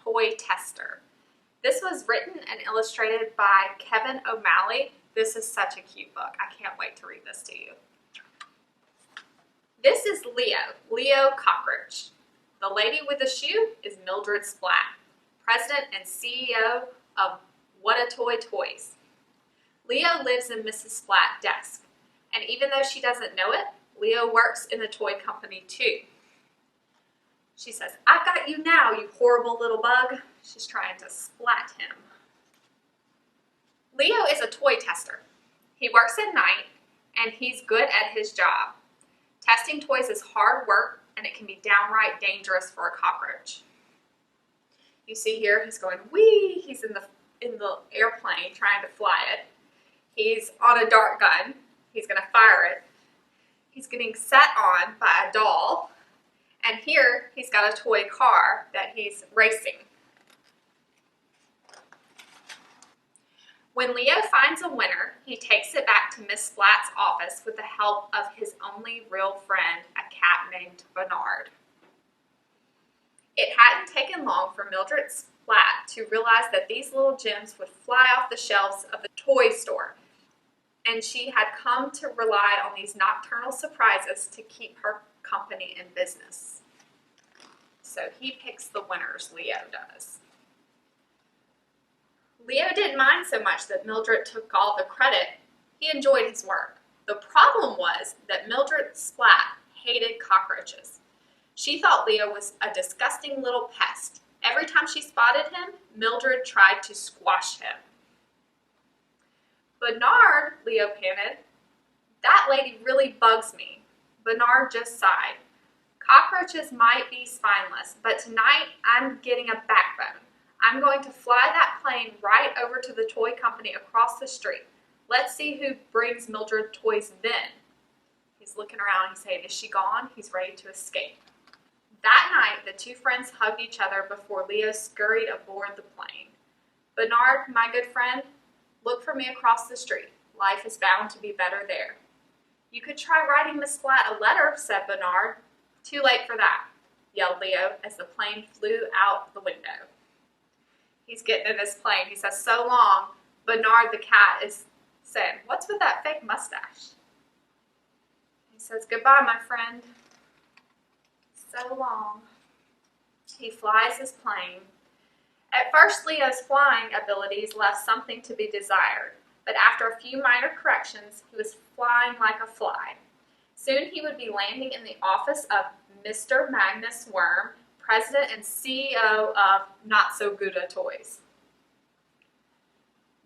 Toy Tester. This was written and illustrated by Kevin O'Malley. This is such a cute book. I can't wait to read this to you. This is Leo Cockroach. The lady with the shoe is Mildred Splat, President and CEO of What a Toy Toys. Leo lives in Mrs. Splat's desk, and even though she doesn't know it, Leo works in the toy company too. She says, "I've got you now, you horrible little bug." She's trying to splat him. Leo is a toy tester. He works at night, and he's good at his job. Testing toys is hard work, and it can be downright dangerous for a cockroach. You see here, he's going, whee! He's in the airplane trying to fly it. He's on a dart gun. He's going to fire it. He's getting set on by a doll. And here, he's got a toy car that he's racing. When Leo finds a winner, he takes it back to Miss Splat's office with the help of his only real friend, a cat named Bernard. It hadn't taken long for Mildred Splat to realize that these little gems would fly off the shelves of the toy store, and she had come to rely on these nocturnal surprises to keep her company in business. So he picks the winners, Leo does. Leo didn't mind so much that Mildred took all the credit. He enjoyed his work. The problem was that Mildred Splat hated cockroaches. She thought Leo was a disgusting little pest. Every time she spotted him, Mildred tried to squash him. "Bernard," Leo panted, "that lady really bugs me." Bernard just sighed. "Cockroaches might be spineless, but tonight I'm getting a backbone. I'm going to fly that plane right over to the toy company across the street. Let's see who brings Mildred toys then." He's looking around, he's saying, is she gone? He's ready to escape. That night, the two friends hugged each other before Leo scurried aboard the plane. "Bernard, my good friend, look for me across the street. Life is bound to be better there." "You could try writing Miss Splat a letter," said Bernard. "Too late for that," yelled Leo as the plane flew out the window. He's getting in his plane. He says, "So long." Bernard the cat is saying, "What's with that fake mustache?" He says, "Goodbye, my friend. So long." He flies his plane. At first, Leo's flying abilities left something to be desired, but after a few minor corrections, he was flying like a fly. Soon he would be landing in the office of Mr. Magnus Worm, President and CEO of Not So Good Toys.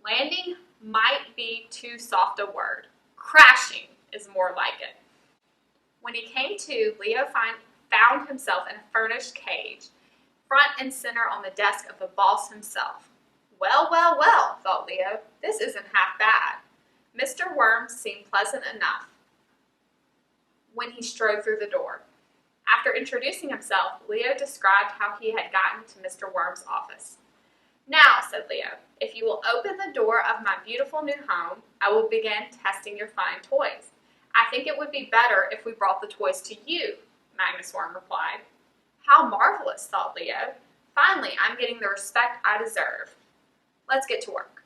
Landing might be too soft a word. Crashing is more like it. When he came to, Leo found himself in a furnished cage, front and center on the desk of the boss himself. Well, well, well, thought Leo, this isn't half bad. Mr. Worm seemed pleasant enough when he strode through the door. After introducing himself, Leo described how he had gotten to Mr. Worm's office. "Now," said Leo, "if you will open the door of my beautiful new home, I will begin testing your fine toys. I think it would be better if we brought the toys to you," Magnus Worm replied. "How marvelous," thought Leo. "Finally, I'm getting the respect I deserve. Let's get to work."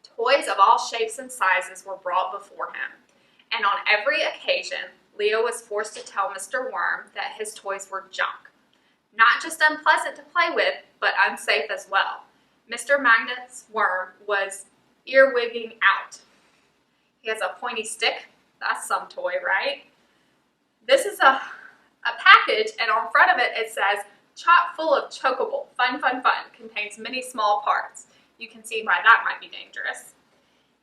Toys of all shapes and sizes were brought before him, and on every occasion, Leo was forced to tell Mr. Worm that his toys were junk. Not just unpleasant to play with, but unsafe as well. Mr. Magnus Worm was earwigging out. He has a pointy stick. That's some toy, right? This is a package, and on front of it, it says, "Chock full of chockable, fun, fun, fun, contains many small parts." You can see why that might be dangerous.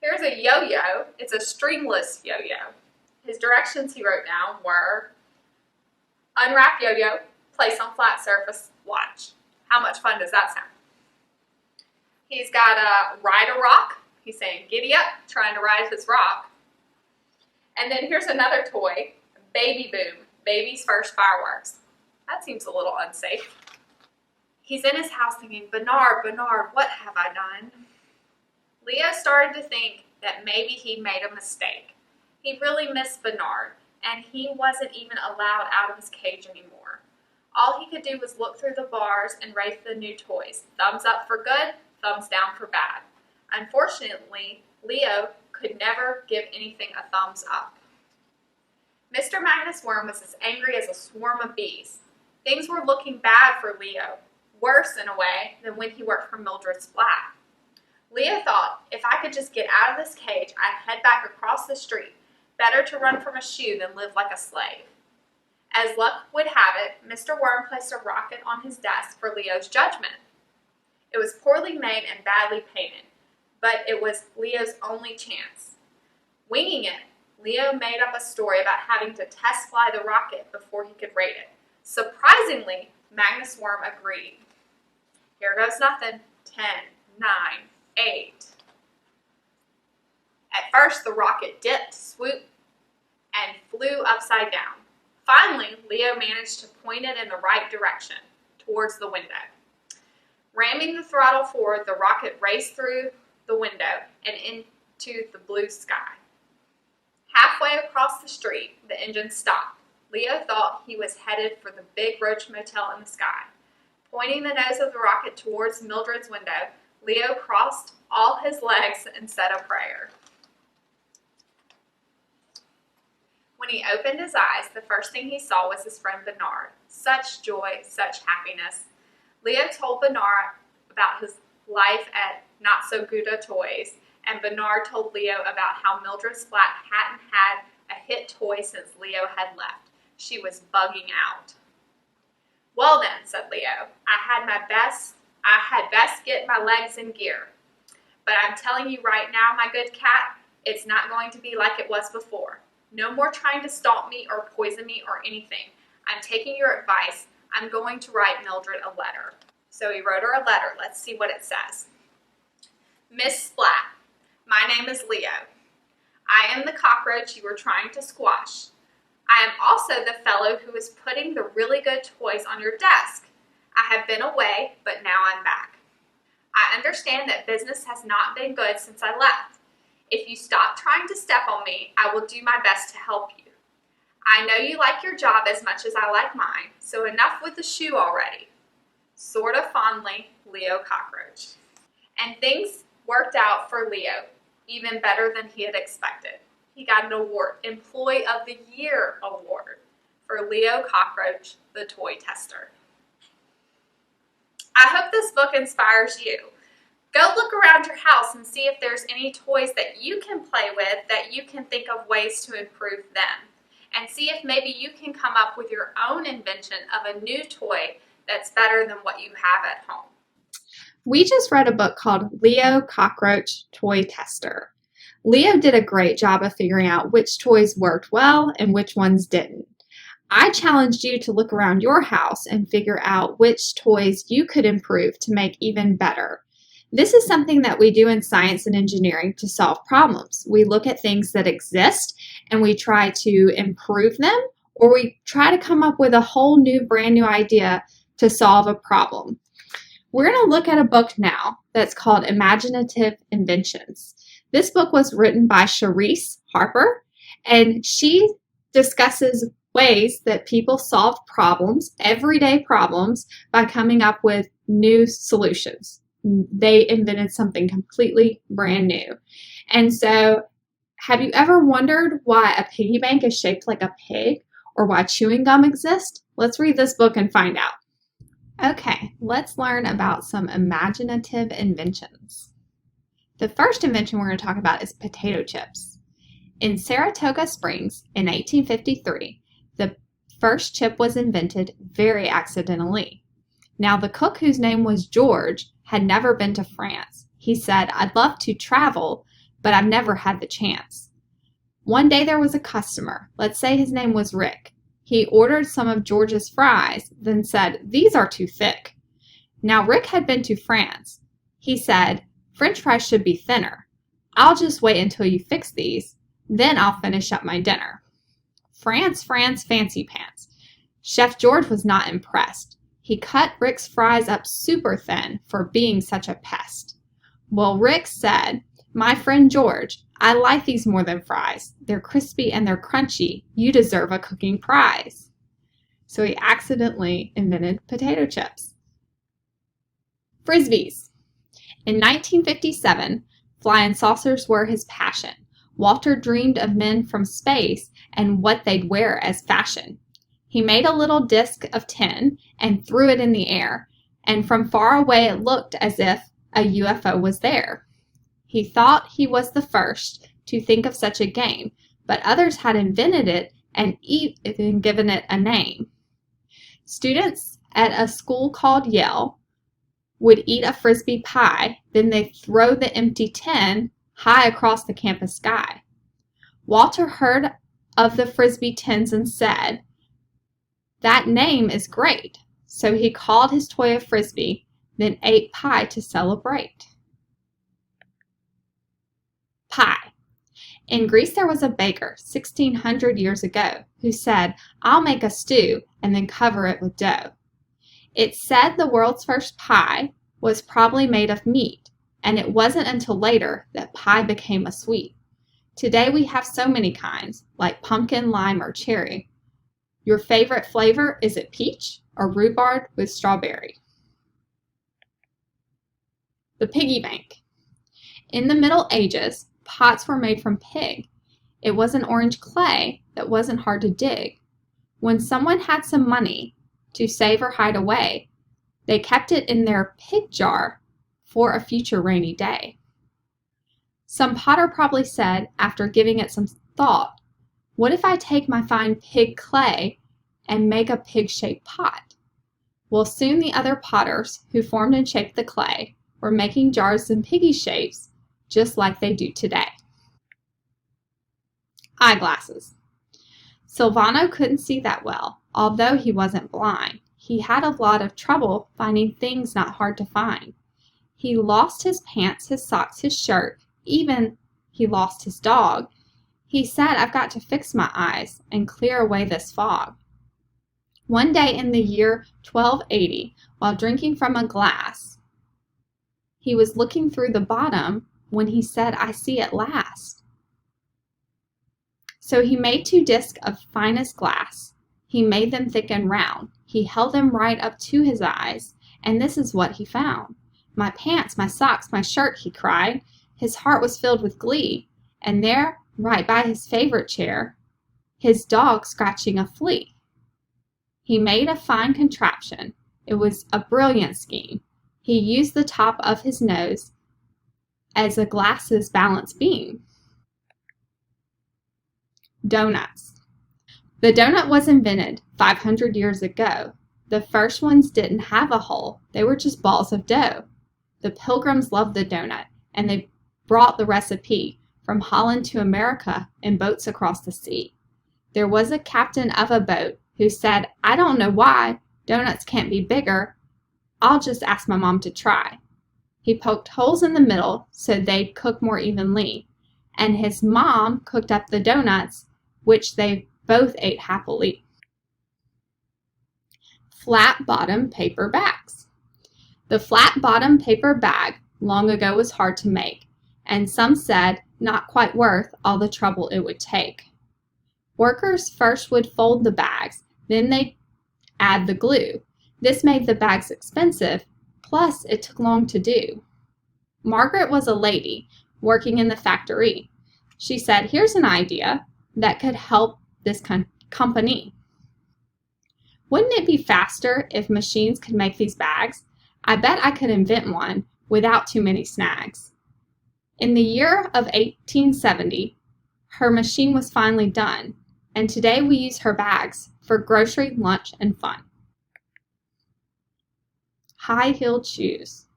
Here's a yo-yo. It's a stringless yo-yo. His directions he wrote down were, unwrap yo-yo, place on flat surface, watch. How much fun does that sound? He's got a ride a rock. He's saying, giddy up, trying to ride his rock. And then here's another toy, baby boom, baby's first fireworks. That seems a little unsafe. He's in his house thinking, Bernard, Bernard, what have I done? Leo started to think that maybe he made a mistake. He really missed Bernard, and he wasn't even allowed out of his cage anymore. All he could do was look through the bars and rate the new toys. Thumbs up for good, thumbs down for bad. Unfortunately, Leo could never give anything a thumbs up. Mr. Magnus Worm was as angry as a swarm of bees. Things were looking bad for Leo, worse in a way than when he worked for Mildred Splat. Leo thought, if I could just get out of this cage, I'd head back across the street. Better to run from a shoe than live like a slave. As luck would have it, Mr. Worm placed a rocket on his desk for Leo's judgment. It was poorly made and badly painted, but it was Leo's only chance. Winging it, Leo made up a story about having to test fly the rocket before he could rate it. Surprisingly, Magnus Worm agreed. Here goes nothing. 10, 9, 8. At first, the rocket dipped, swooped, and flew upside down. Finally, Leo managed to point it in the right direction, towards the window. Ramming the throttle forward, the rocket raced through the window and into the blue sky. Halfway across the street, the engine stopped. Leo thought he was headed for the big Roach Motel in the sky. Pointing the nose of the rocket towards Mildred's window, Leo crossed all his legs and said a prayer. When he opened his eyes, the first thing he saw was his friend Bernard. Such joy, such happiness. Leo told Bernard about his life at Not So Good-a Toys, and Bernard told Leo about how Mildred Splat hadn't had a hit toy since Leo had left. She was bugging out. Well then, said Leo, I had best get my legs in gear. But I'm telling you right now, my good cat, it's not going to be like it was before. No more trying to stomp me or poison me or anything. I'm taking your advice. I'm going to write Mildred a letter. So he wrote her a letter. Let's see what it says. Miss Splat, my name is Leo. I am the cockroach you were trying to squash. I am also the fellow who is putting the really good toys on your desk. I have been away, but now I'm back. I understand that business has not been good since I left. If you stop trying to step on me, I will do my best to help you. I know you like your job as much as I like mine, so enough with the shoe already. Sort of fondly, Leo Cockroach. And things worked out for Leo, even better than he had expected. He got an award, Employee of the Year award, for Leo Cockroach, the Toy Tester. I hope this book inspires you. Go look around your house and see if there's any toys that you can play with that you can think of ways to improve them. And see if maybe you can come up with your own invention of a new toy that's better than what you have at home. We just read a book called Leo Cockroach Toy Tester. Leo did a great job of figuring out which toys worked well and which ones didn't. I challenged you to look around your house and figure out which toys you could improve to make even better. This is something that we do in science and engineering to solve problems. We look at things that exist and we try to improve them, or we try to come up with a whole new, brand new idea to solve a problem. We're going to look at a book now that's called Imaginative Inventions. This book was written by Sharice Harper, and she discusses ways that people solve problems, everyday problems, by coming up with new solutions. They invented something completely brand new. And so, have you ever wondered why a piggy bank is shaped like a pig or why chewing gum exists? Let's read this book and find out. Okay, let's learn about some imaginative inventions. The first invention we're going to talk about is potato chips. In Saratoga Springs in 1853, the first chip was invented very accidentally. Now, the cook, whose name was George, had never been to France. He said, I'd love to travel, but I've never had the chance. One day there was a customer. Let's say his name was Rick. He ordered some of George's fries, then said, these are too thick. Now, Rick had been to France. He said, French fries should be thinner. I'll just wait until you fix these, then I'll finish up my dinner. France, fancy pants. Chef George was not impressed. He cut Rick's fries up super thin for being such a pest. Well, Rick said, my friend George, I like these more than fries. They're crispy and they're crunchy. You deserve a cooking prize. so he accidentally invented potato chips. Frisbees. In 1957, flying saucers were his passion. Walter dreamed of men from space and what they'd wear as fashion. He made a little disc of tin and threw it in the air, and from far away it looked as if a UFO was there. He thought he was the first to think of such a game, but others had invented it and even given it a name. Students at a school called Yale would eat a Frisbee pie, then they'd throw the empty tin high across the campus sky. Walter heard of the Frisbee tins and said, "That name is great." So he called his toy a Frisbee, then ate pie to celebrate. Pie. In Greece there was a baker 1600 years ago who said, "I'll make a stew and then cover it with dough." It's said the world's first pie was probably made of meat, and it wasn't until later that pie became a sweet. Today we have so many kinds, like pumpkin, lime, or cherry. Your favorite flavor, is it peach or rhubarb with strawberry? The Piggy Bank. In the Middle Ages, pots were made from pig. It was an orange clay that wasn't hard to dig. When someone had some money to save or hide away, they kept it in their pig jar for a future rainy day. Some potter probably said, after giving it some thought, "What if I take my fine pig clay and make a pig-shaped pot?" Well, soon the other potters who formed and shaped the clay were making jars in piggy shapes just like they do today. Eyeglasses. Silvano couldn't see that well, although he wasn't blind. He had a lot of trouble finding things not hard to find. He lost his pants, his socks, his shirt, even he lost his dog. He said, "I've got to fix my eyes and clear away this fog." One day in the year 1280, while drinking from a glass, he was looking through the bottom when he said, "I see at last." So he made 2 discs of finest glass. He made them thick and round. He held them right up to his eyes, and this is what he found. "My pants, my socks, my shirt," he cried. His heart was filled with glee, and there, right by his favorite chair, his dog scratching a flea. He made a fine contraption. It was a brilliant scheme. He used the top of his nose as a glass's balance beam. Donuts. The donut was invented 500 years ago. The first ones didn't have a hole. They were just balls of dough. The Pilgrims loved the donut, and they brought the recipe from Holland to America in boats across the sea. There was a captain of a boat who said, "I don't know why donuts can't be bigger. I'll just ask my mom to try." He poked holes in the middle so they'd cook more evenly, and his mom cooked up the donuts, which they both ate happily. Flat-bottom paper bags. The flat-bottom paper bag long ago was hard to make, and some said not quite worth all the trouble it would take. Workers first would fold the bags, then they'd add the glue. This made the bags expensive, plus it took long to do. Margaret was a lady working in the factory. She said, "Here's an idea that could help this company. Wouldn't it be faster if machines could make these bags? I bet I could invent one without too many snags." In the year of 1870, her machine was finally done, and today we use her bags for grocery, lunch, and fun. High-heeled shoes.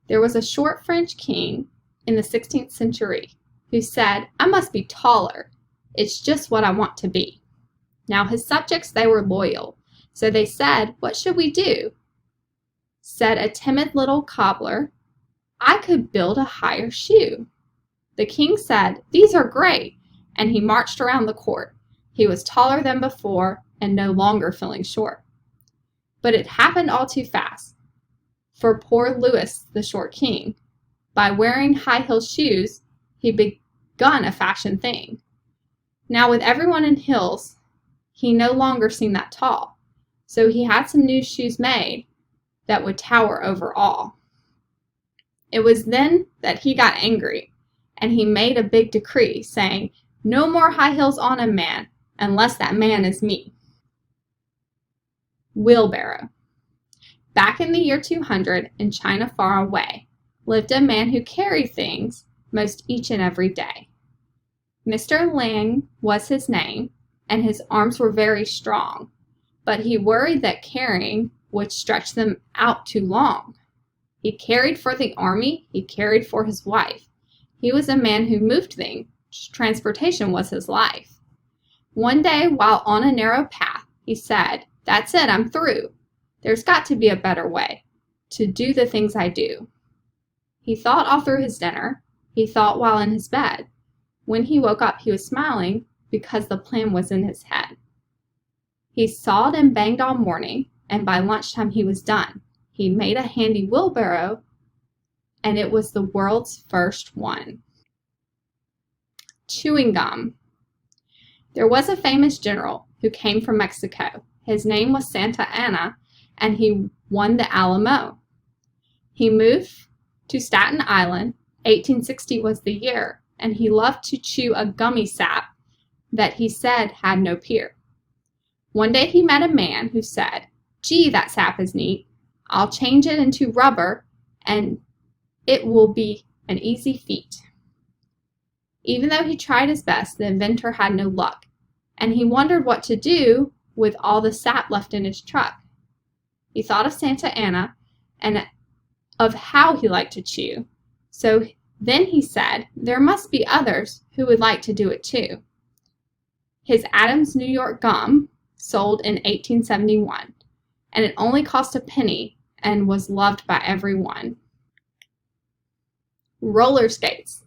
There was a short French king in the 16th century who said, "I must be taller. It's just what I want to be." Now his subjects, they were loyal, so they said, "What should we do?" Said a timid little cobbler, "I could build a higher shoe." The king said, "These are great," and he marched around the court. He was taller than before and no longer feeling short. But it happened all too fast for poor Louis, the short king. By wearing high-heeled shoes, he begun a fashion thing. Now with everyone in heels, he no longer seemed that tall. So he had some new shoes made that would tower over all. It was then that he got angry, and he made a big decree saying, "No more high heels on a man, unless that man is me." Wheelbarrow. Back in the year 200, in China far away, lived a man who carried things most each and every day. Mr. Lang was his name, and his arms were very strong, but he worried that carrying would stretch them out too long. He carried for the army, he carried for his wife. He was a man who moved things. Transportation was his life. One day, while on a narrow path, he said, "That's it, I'm through. There's got to be a better way to do the things I do." He thought all through his dinner. He thought while in his bed. When he woke up, he was smiling because the plan was in his head. He sawed and banged all morning, and by lunchtime he was done. He made a handy wheelbarrow, and it was the world's first one. Chewing gum. There was a famous general who came from Mexico. His name was Santa Anna, and he won the Alamo. He moved to Staten Island. 1860 was the year, and he loved to chew a gummy sap that he said had no peer. One day he met a man who said, "Gee, that sap is neat. I'll change it into rubber, and it will be an easy feat." Even though he tried his best, the inventor had no luck, and he wondered what to do with all the sap left in his truck. He thought of Santa Anna and of how he liked to chew. So then he said, there must be others who would like to do it too. His Adams New York gum sold in 1871, and it only cost a penny and was loved by everyone. Roller skates.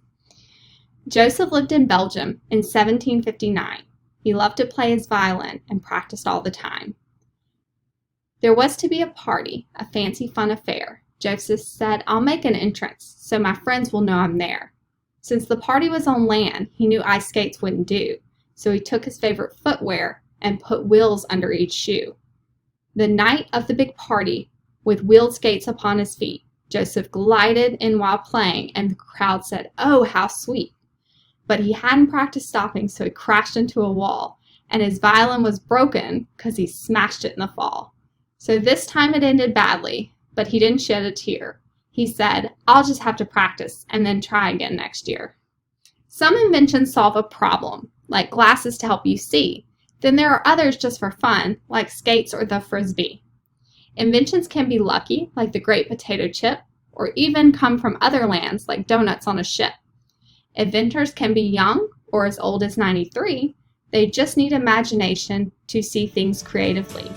Joseph lived in Belgium in 1759. He loved to play his violin and practiced all the time. There was to be a party, a fancy fun affair. Joseph said, "I'll make an entrance so my friends will know I'm there." Since the party was on land, he knew ice skates wouldn't do, so he took his favorite footwear and put wheels under each shoe. The night of the big party, with wheeled skates upon his feet, Joseph glided in while playing, and the crowd said, "Oh, how sweet." But he hadn't practiced stopping, so he crashed into a wall, and his violin was broken because he smashed it in the fall. So this time it ended badly, but he didn't shed a tear. He said, "I'll just have to practice and then try again next year." Some inventions solve a problem, like glasses to help you see. Then there are others just for fun, like skates or the Frisbee. Inventions can be lucky, like the great potato chip, or even come from other lands, like donuts on a ship. Inventors can be young or as old as 93. They just need imagination to see things creatively.